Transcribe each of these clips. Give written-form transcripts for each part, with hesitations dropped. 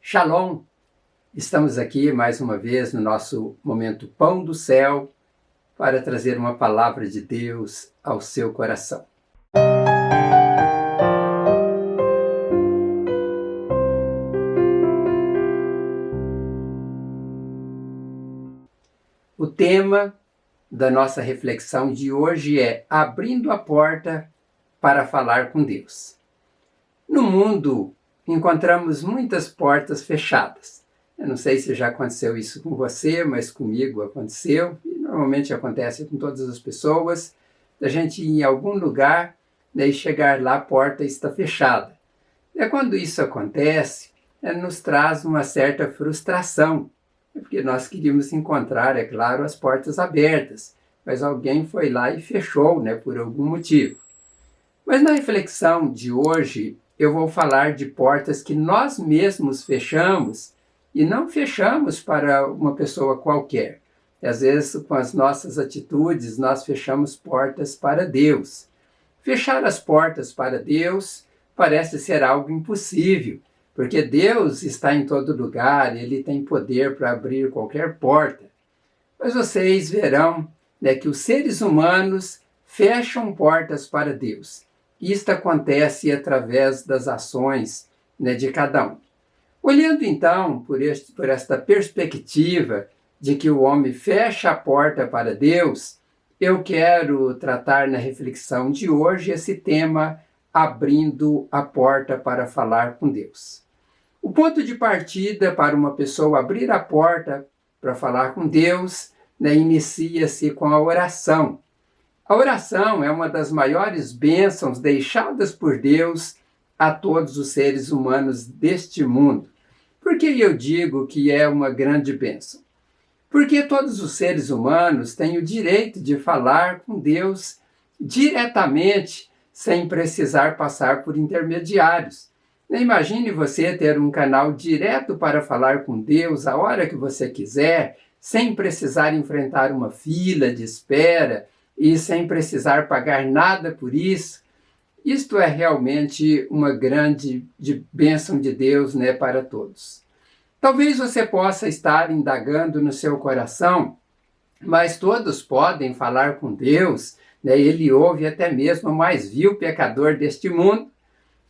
Shalom! Estamos aqui mais uma vez no nosso momento Pão do Céu para trazer uma palavra de Deus ao seu coração. O tema da nossa reflexão de hoje é abrindo a porta para falar com Deus. No mundo, encontramos muitas portas fechadas. Eu não sei se já aconteceu isso com você, mas comigo aconteceu, e normalmente acontece com todas as pessoas, da gente ir em algum lugar, e chegar lá, a porta está fechada. E quando isso acontece, nos traz uma certa frustração, porque nós queríamos encontrar, é claro, as portas abertas, mas alguém foi lá e fechou, por algum motivo. Mas na reflexão de hoje, eu vou falar de portas que nós mesmos fechamos e não fechamos para uma pessoa qualquer. Às vezes, com as nossas atitudes, nós fechamos portas para Deus. Fechar as portas para Deus parece ser algo impossível, porque Deus está em todo lugar, Ele tem poder para abrir qualquer porta. Mas vocês verão que os seres humanos fecham portas para Deus. Isto acontece através das ações de cada um. Olhando então por esta perspectiva de que o homem fecha a porta para Deus, eu quero tratar na reflexão de hoje esse tema, abrindo a porta para falar com Deus. O ponto de partida para uma pessoa abrir a porta para falar com Deus inicia-se com a oração. A oração é uma das maiores bênçãos deixadas por Deus a todos os seres humanos deste mundo. Por que eu digo que é uma grande bênção? Porque todos os seres humanos têm o direito de falar com Deus diretamente, sem precisar passar por intermediários. Imagine você ter um canal direto para falar com Deus a hora que você quiser, sem precisar enfrentar uma fila de espera, e sem precisar pagar nada por isso. Isto é realmente uma grande bênção de Deus para todos. Talvez você possa estar indagando no seu coração, mas todos podem falar com Deus, Ele ouve até mesmo o mais vil pecador deste mundo?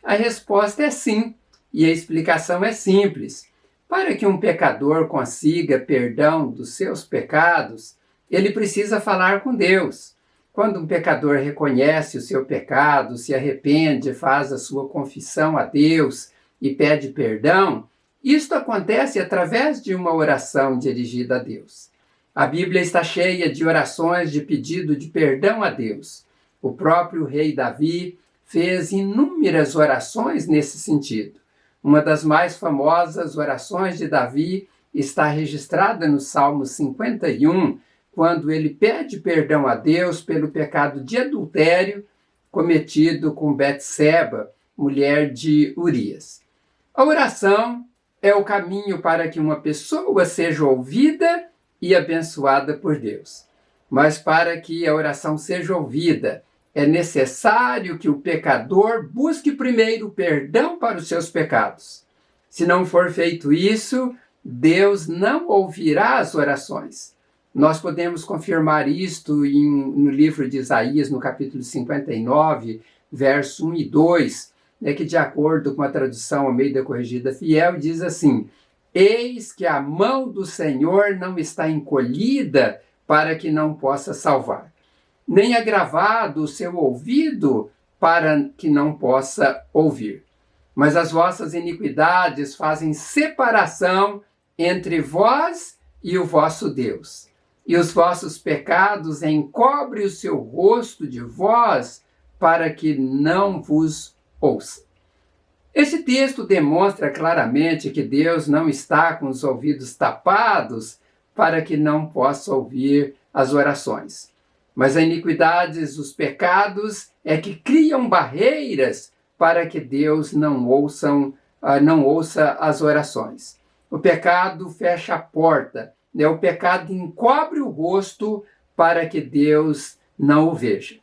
A resposta é sim, e a explicação é simples. Para que um pecador consiga perdão dos seus pecados, ele precisa falar com Deus. Quando um pecador reconhece o seu pecado, se arrepende, faz a sua confissão a Deus e pede perdão, isto acontece através de uma oração dirigida a Deus. A Bíblia está cheia de orações de pedido de perdão a Deus. O próprio rei Davi fez inúmeras orações nesse sentido. Uma das mais famosas orações de Davi está registrada no Salmo 51, quando ele pede perdão a Deus pelo pecado de adultério cometido com Betseba, mulher de Urias. A oração é o caminho para que uma pessoa seja ouvida e abençoada por Deus. Mas para que a oração seja ouvida, é necessário que o pecador busque primeiro perdão para os seus pecados. Se não for feito isso, Deus não ouvirá as orações. Nós podemos confirmar isto no livro de Isaías, no capítulo 59, verso 1 e 2, que de acordo com a tradução Almeida Corrigida Fiel, diz assim: eis que a mão do Senhor não está encolhida para que não possa salvar, nem agravado o seu ouvido para que não possa ouvir. Mas as vossas iniquidades fazem separação entre vós e o vosso Deus. E os vossos pecados encobrem o seu rosto de vós, para que não vos ouça. Esse texto demonstra claramente que Deus não está com os ouvidos tapados para que não possa ouvir as orações. Mas as iniquidades, os pecados, é que criam barreiras para que Deus não ouça as orações. O pecado fecha a porta. O pecado encobre o rosto para que Deus não o veja.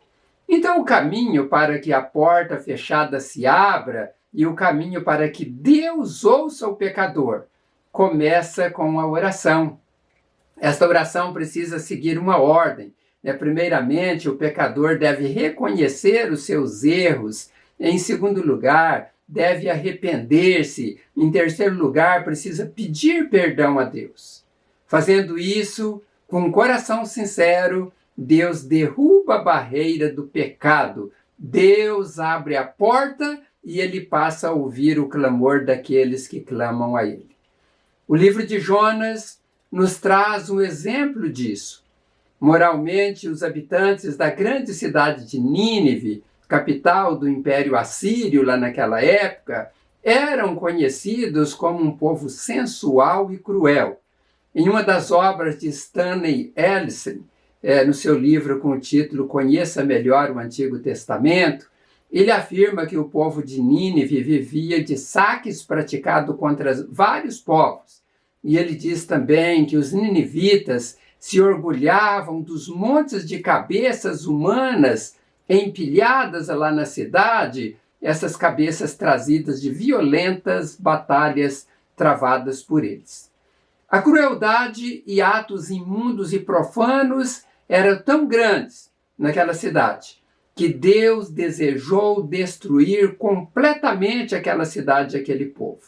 Então, o caminho para que a porta fechada se abra e o caminho para que Deus ouça o pecador começa com a oração. Esta oração precisa seguir uma ordem. Primeiramente, o pecador deve reconhecer os seus erros. Em segundo lugar, deve arrepender-se. Em terceiro lugar, precisa pedir perdão a Deus. Fazendo isso, com um coração sincero, Deus derruba a barreira do pecado. Deus abre a porta e ele passa a ouvir o clamor daqueles que clamam a ele. O livro de Jonas nos traz um exemplo disso. Moralmente, os habitantes da grande cidade de Nínive, capital do Império Assírio lá naquela época, eram conhecidos como um povo sensual e cruel. Em uma das obras de Stanley Ellison, no seu livro com o título Conheça Melhor o Antigo Testamento, ele afirma que o povo de Nínive vivia de saques praticados contra vários povos. E ele diz também que os ninivitas se orgulhavam dos montes de cabeças humanas empilhadas lá na cidade, essas cabeças trazidas de violentas batalhas travadas por eles. A crueldade e atos imundos e profanos eram tão grandes naquela cidade que Deus desejou destruir completamente aquela cidade e aquele povo.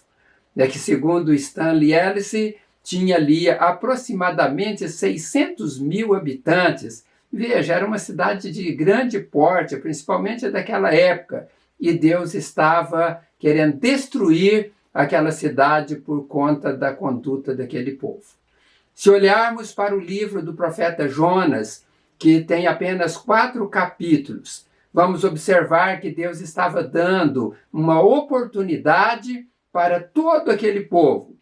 Que, segundo Stanley Ellison, tinha ali aproximadamente 600 mil habitantes. Veja, era uma cidade de grande porte, principalmente daquela época, e Deus estava querendo destruir aquela cidade por conta da conduta daquele povo. Se olharmos para o livro do profeta Jonas, que tem apenas 4 capítulos, vamos observar que Deus estava dando uma oportunidade para todo aquele povo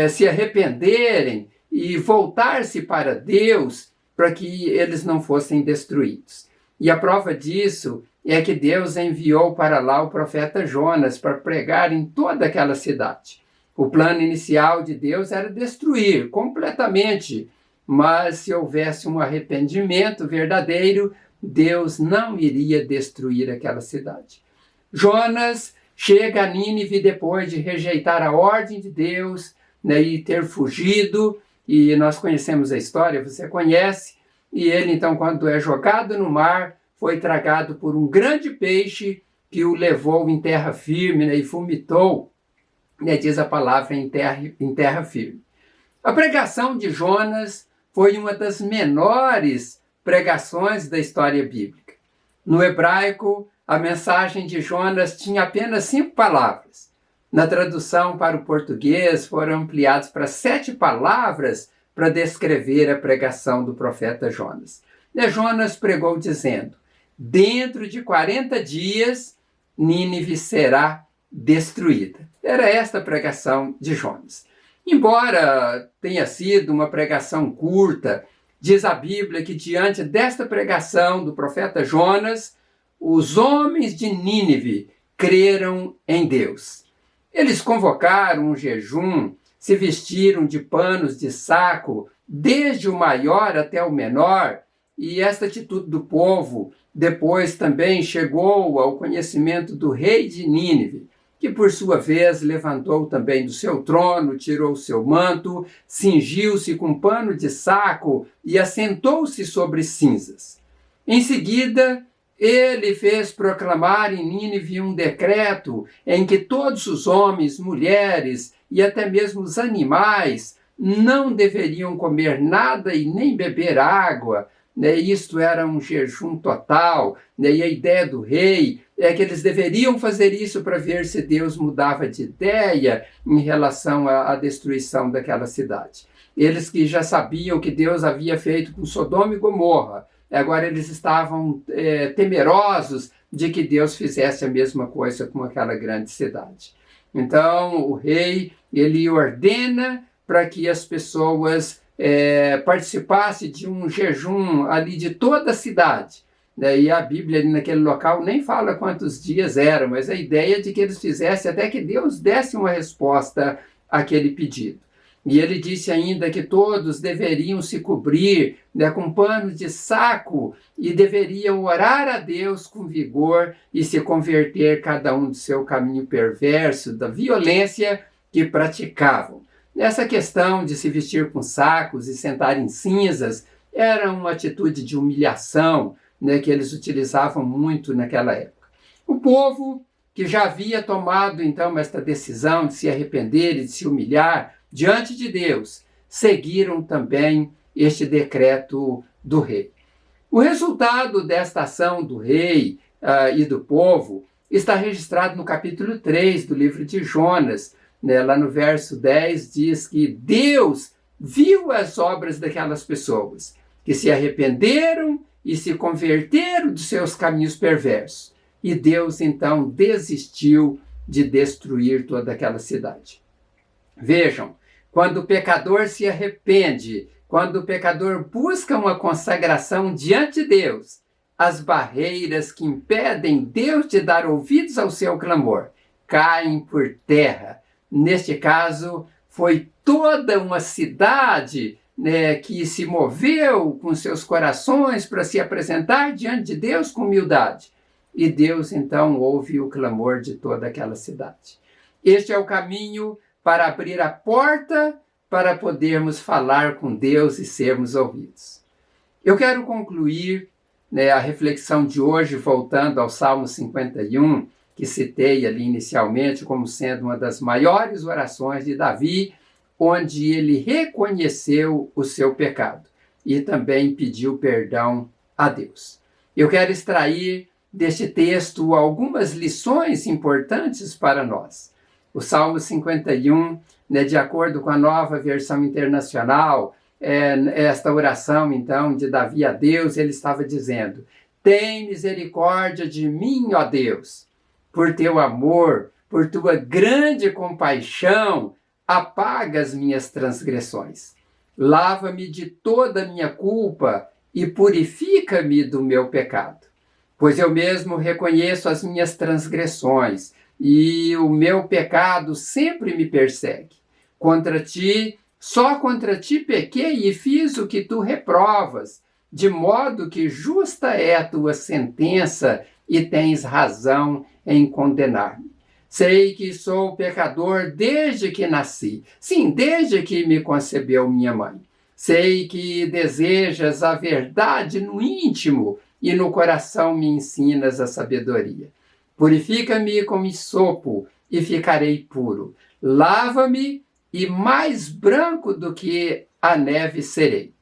se arrependerem e voltar-se para Deus para que eles não fossem destruídos. E a prova disso é que Deus enviou para lá o profeta Jonas para pregar em toda aquela cidade. O plano inicial de Deus era destruir completamente, mas se houvesse um arrependimento verdadeiro, Deus não iria destruir aquela cidade. Jonas chega a Nínive depois de rejeitar a ordem de Deus, e ter fugido, e nós conhecemos a história, você conhece, e ele então, quando é jogado no mar, foi tragado por um grande peixe que o levou em terra firme e vomitou, diz a palavra, em terra firme. A pregação de Jonas foi uma das menores pregações da história bíblica. No hebraico, a mensagem de Jonas tinha apenas 5 palavras. Na tradução para o português, foram ampliadas para 7 palavras para descrever a pregação do profeta Jonas. Jonas pregou dizendo: dentro de 40 dias, Nínive será destruída. Era esta a pregação de Jonas. Embora tenha sido uma pregação curta, diz a Bíblia que diante desta pregação do profeta Jonas, os homens de Nínive creram em Deus. Eles convocaram um jejum, se vestiram de panos de saco, desde o maior até o menor, e esta atitude do povo depois também chegou ao conhecimento do rei de Nínive, que por sua vez levantou também do seu trono, tirou o seu manto, cingiu-se com pano de saco e assentou-se sobre cinzas. Em seguida, ele fez proclamar em Nínive um decreto em que todos os homens, mulheres e até mesmo os animais não deveriam comer nada e nem beber água. Isto era um jejum total. E a ideia do rei é que eles deveriam fazer isso para ver se Deus mudava de ideia em relação à destruição daquela cidade. Eles que já sabiam que Deus havia feito com Sodoma e Gomorra, agora eles estavam temerosos de que Deus fizesse a mesma coisa com aquela grande cidade. Então, o rei, ele ordena para que as pessoas participassem de um jejum ali de toda a cidade. E a Bíblia ali naquele local nem fala quantos dias eram, mas a ideia é de que eles fizessem até que Deus desse uma resposta àquele pedido. E ele disse ainda que todos deveriam se cobrir, né, com pano de saco e deveriam orar a Deus com vigor e se converter cada um do seu caminho perverso, da violência que praticavam. Essa questão de se vestir com sacos e sentar em cinzas era uma atitude de humilhação, né, que eles utilizavam muito naquela época. O povo, que já havia tomado então esta decisão de se arrepender e de se humilhar diante de Deus, seguiram também este decreto do rei. O resultado desta ação do rei e do povo está registrado no capítulo 3 do livro de Jonas, né? Lá no verso 10 diz que Deus viu as obras daquelas pessoas, que se arrependeram e se converteram dos seus caminhos perversos. E Deus, então, desistiu de destruir toda aquela cidade. Vejam, quando o pecador se arrepende, quando o pecador busca uma consagração diante de Deus, as barreiras que impedem Deus de dar ouvidos ao seu clamor caem por terra. Neste caso, foi toda uma cidade, né, que se moveu com seus corações para se apresentar diante de Deus com humildade. E Deus, então, ouve o clamor de toda aquela cidade. Este é o caminho para abrir a porta para podermos falar com Deus e sermos ouvidos. Eu quero concluir, né, a reflexão de hoje, voltando ao Salmo 51, que citei ali inicialmente como sendo uma das maiores orações de Davi, onde ele reconheceu o seu pecado e também pediu perdão a Deus. Eu quero extrair deste texto algumas lições importantes para nós. O Salmo 51, né, de acordo com a Nova Versão Internacional, esta oração, então, de Davi a Deus, ele estava dizendo: tem misericórdia de mim, ó Deus, por teu amor, por tua grande compaixão, apaga as minhas transgressões. Lava-me de toda a minha culpa e purifica-me do meu pecado. Pois eu mesmo reconheço as minhas transgressões e o meu pecado sempre me persegue. Só contra ti pequei e fiz o que tu reprovas, de modo que justa é a tua sentença e tens razão em condenar-me. Sei que sou pecador desde que nasci, sim, desde que me concebeu minha mãe. Sei que desejas a verdade no íntimo e no coração me ensinas a sabedoria. Purifica-me com hisopo e ficarei puro. Lava-me e mais branco do que a neve serei.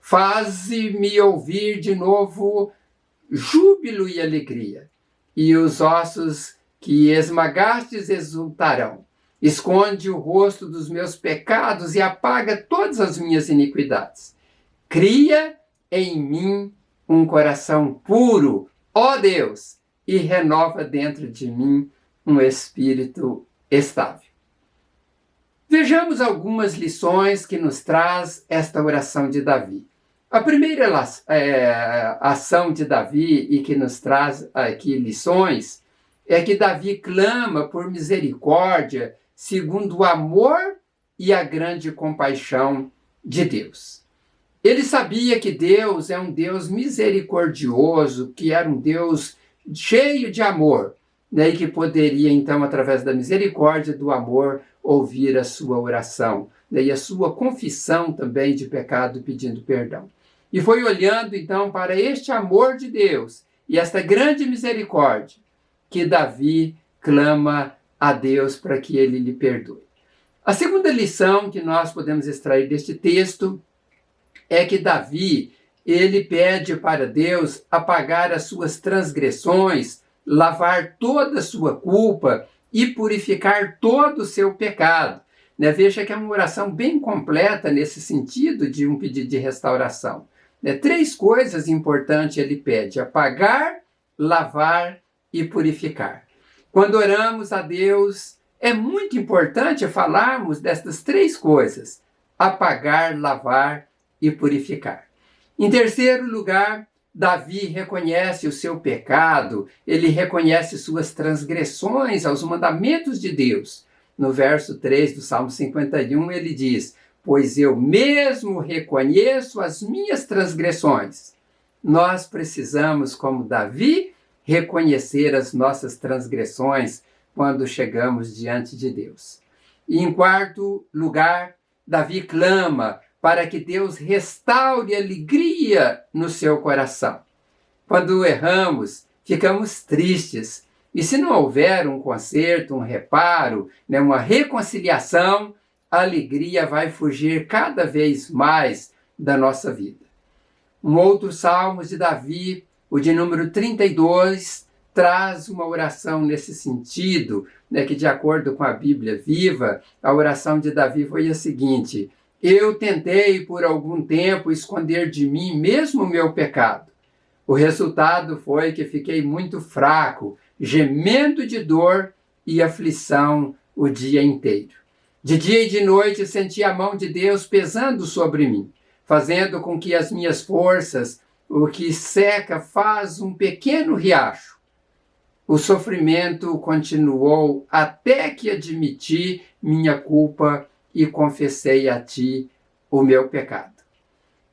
Faze-me ouvir de novo júbilo e alegria, e os ossos que esmagastes exultarão. Esconde o rosto dos meus pecados e apaga todas as minhas iniquidades. Cria em mim um coração puro, ó Deus, e renova dentro de mim um espírito estável. Vejamos algumas lições que nos traz esta oração de Davi. A primeira ação de Davi e que nos traz aqui lições é que Davi clama por misericórdia segundo o amor e a grande compaixão de Deus. Ele sabia que Deus é um Deus misericordioso, que era um Deus cheio de amor, né, e que poderia, então, através da misericórdia do amor, ouvir a sua oração, né, e a sua confissão também de pecado, pedindo perdão. E foi olhando, então, para este amor de Deus e esta grande misericórdia que Davi clama a Deus para que ele lhe perdoe. A segunda lição que nós podemos extrair deste texto é que Davi, ele pede para Deus apagar as suas transgressões, lavar toda a sua culpa e purificar todo o seu pecado. Né? Veja que é uma oração bem completa nesse sentido de um pedido de restauração. Né? 3 coisas importantes ele pede: apagar, lavar e purificar. Quando oramos a Deus, é muito importante falarmos destas 3 coisas: apagar, lavar e purificar. Em terceiro lugar, Davi reconhece o seu pecado, ele reconhece suas transgressões aos mandamentos de Deus. no verso 3 do Salmo 51, ele diz: pois eu mesmo reconheço as minhas transgressões. Nós precisamos, como Davi, reconhecer as nossas transgressões quando chegamos diante de Deus. E em quarto lugar, Davi clama para que Deus restaure a alegria no seu coração. Quando erramos, ficamos tristes. E se não houver um conserto, um reparo, uma reconciliação, a alegria vai fugir cada vez mais da nossa vida. Um outro salmo de Davi, o de número 32, traz uma oração nesse sentido, que de acordo com a Bíblia Viva, a oração de Davi foi a seguinte: eu tentei por algum tempo esconder de mim mesmo o meu pecado. O resultado foi que fiquei muito fraco, gemendo de dor e aflição o dia inteiro. De dia e de noite senti a mão de Deus pesando sobre mim, fazendo com que as minhas forças, o que seca, faz um pequeno riacho. O sofrimento continuou até que admiti minha culpa e confessei a ti o meu pecado.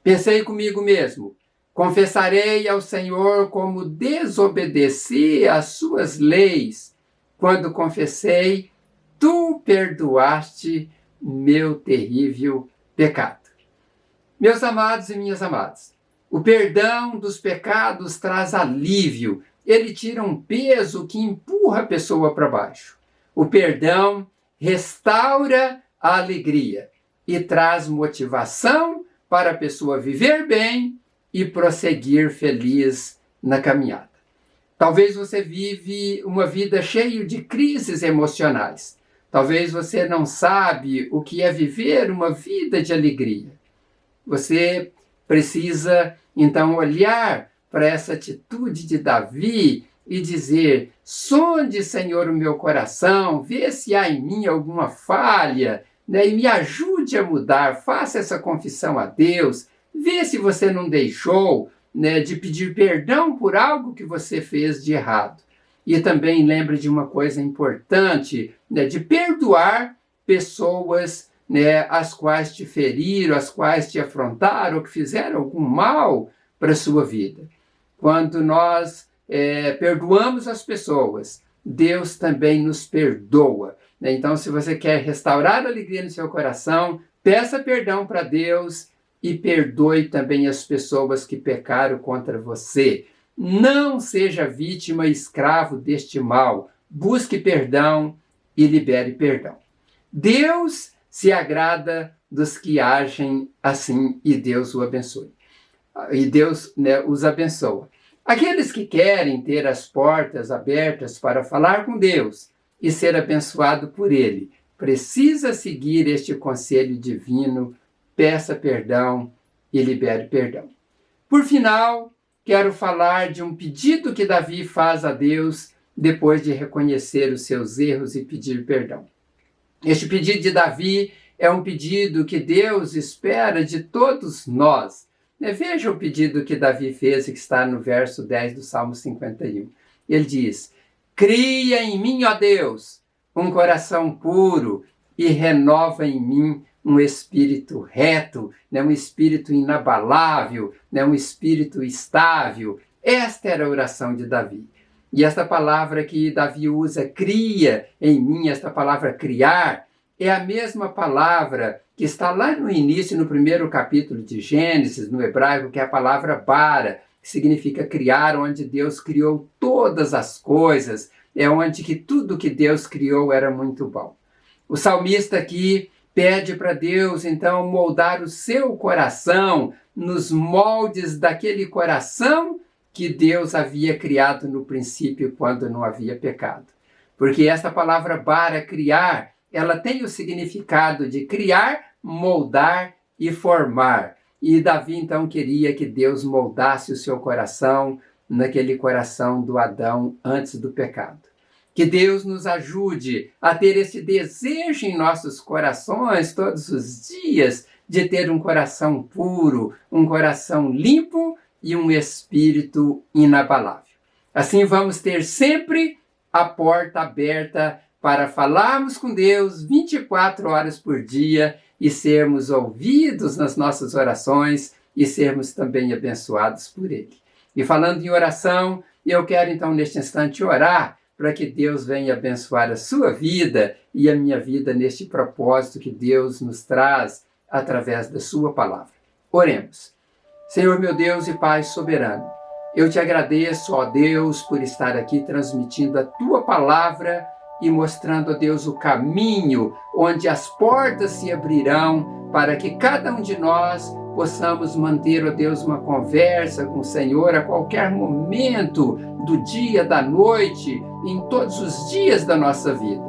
Pensei comigo mesmo: confessarei ao Senhor como desobedeci às suas leis. Quando confessei, tu perdoaste meu terrível pecado. Meus amados e minhas amadas, o perdão dos pecados traz alívio. Ele tira um peso que empurra a pessoa para baixo. O perdão restaura a alegria e traz motivação para a pessoa viver bem e prosseguir feliz na caminhada. Talvez você vive uma vida cheia de crises emocionais. Talvez você não sabe o que é viver uma vida de alegria. Você precisa, então, olhar para essa atitude de Davi e dizer: sonde, Senhor, o meu coração, vê se há em mim alguma falha, e me ajude a mudar. Faça essa confissão a Deus. Vê se você não deixou de pedir perdão por algo que você fez de errado. E também lembre de uma coisa importante, de perdoar pessoas as quais te feriram, as quais te afrontaram, ou que fizeram algum mal para a sua vida. Quando nós perdoamos as pessoas, Deus também nos perdoa. Então, se você quer restaurar a alegria no seu coração, peça perdão para Deus e perdoe também as pessoas que pecaram contra você. Não seja vítima e escravo deste mal. Busque perdão e libere perdão. Deus se agrada dos que agem assim e Deus o abençoe. E Deus os abençoa. Aqueles que querem ter as portas abertas para falar com Deus e ser abençoado por Ele, precisa seguir este conselho divino: peça perdão e libere perdão. Por final, quero falar de um pedido que Davi faz a Deus depois de reconhecer os seus erros e pedir perdão. Este pedido de Davi é um pedido que Deus espera de todos nós. Veja o pedido que Davi fez, que está no verso 10 do Salmo 51. Ele diz: cria em mim, ó Deus, um coração puro e renova em mim um espírito reto, um espírito inabalável, um espírito estável. Esta era a oração de Davi. E esta palavra que Davi usa, cria em mim, esta palavra criar, é a mesma palavra que está lá no início, no primeiro capítulo de Gênesis, no hebraico, que é a palavra bara, que significa criar, onde Deus criou todas as coisas, é onde que tudo que Deus criou era muito bom. O salmista aqui pede para Deus, então, moldar o seu coração nos moldes daquele coração que Deus havia criado no princípio, quando não havia pecado. Porque essa palavra bara, criar, ela tem o significado de criar, moldar e formar. E Davi, então, queria que Deus moldasse o seu coração naquele coração do Adão antes do pecado. Que Deus nos ajude a ter esse desejo em nossos corações todos os dias de ter um coração puro, um coração limpo e um espírito inabalável. Assim vamos ter sempre a porta aberta para falarmos com Deus 24 horas por dia e sermos ouvidos nas nossas orações e sermos também abençoados por Ele. E falando em oração, eu quero então neste instante orar para que Deus venha abençoar a sua vida e a minha vida neste propósito que Deus nos traz através da sua palavra. Oremos. Senhor meu Deus e Pai soberano, eu te agradeço, ó Deus, por estar aqui transmitindo a tua palavra e mostrando, ó Deus, o caminho onde as portas se abrirão para que cada um de nós possamos manter, ó Deus, uma conversa com o Senhor a qualquer momento do dia, da noite, em todos os dias da nossa vida.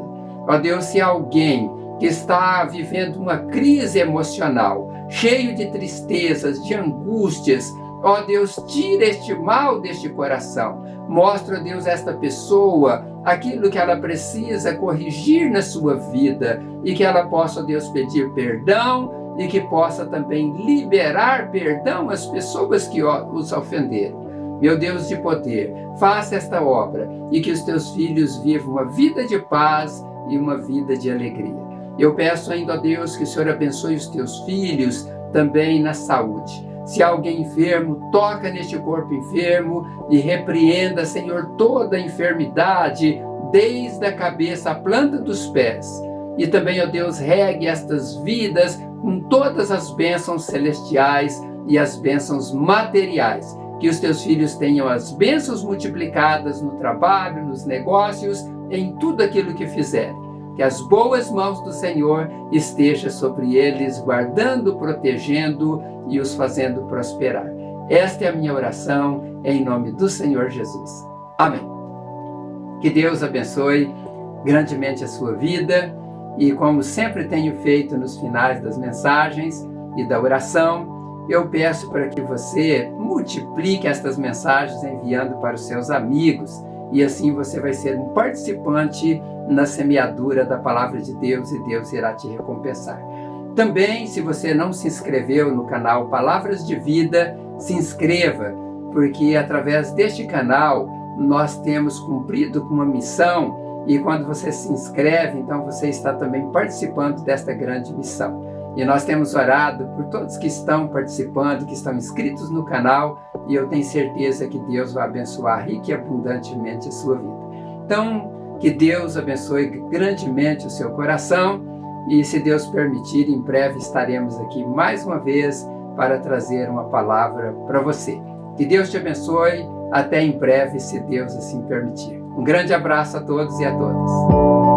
Ó Deus, se alguém que está vivendo uma crise emocional, cheio de tristezas, de angústias, ó Deus, tira este mal deste coração. Mostra, ó Deus, esta pessoa aquilo que ela precisa corrigir na sua vida e que ela possa, ó Deus, pedir perdão e que possa também liberar perdão às pessoas que os ofenderam. Meu Deus de poder, faça esta obra e que os teus filhos vivam uma vida de paz e uma vida de alegria. Eu peço ainda, ó Deus, que o Senhor abençoe os teus filhos também na saúde. Se há alguém enfermo, toca neste corpo enfermo e repreenda, Senhor, toda a enfermidade, desde a cabeça à planta dos pés. E também, ó Deus, regue estas vidas com todas as bênçãos celestiais e as bênçãos materiais. Que os teus filhos tenham as bênçãos multiplicadas no trabalho, nos negócios, em tudo aquilo que fizerem. Que as boas mãos do Senhor estejam sobre eles, guardando, protegendo e os fazendo prosperar. Esta é a minha oração, em nome do Senhor Jesus. Amém. Que Deus abençoe grandemente a sua vida e, como sempre tenho feito nos finais das mensagens e da oração, eu peço para que você multiplique estas mensagens enviando para os seus amigos e assim você vai ser um participante na semeadura da palavra de Deus e Deus irá te recompensar. Também, se você não se inscreveu no canal Palavras de Vida, se inscreva, porque através deste canal nós temos cumprido com uma missão e quando você se inscreve, então você está também participando desta grande missão. E nós temos orado por todos que estão participando, que estão inscritos no canal e eu tenho certeza que Deus vai abençoar rica e abundantemente a sua vida. Então, que Deus abençoe grandemente o seu coração e, se Deus permitir, em breve estaremos aqui mais uma vez para trazer uma palavra para você. Que Deus te abençoe. Até em breve, se Deus assim permitir. Um grande abraço a todos e a todas.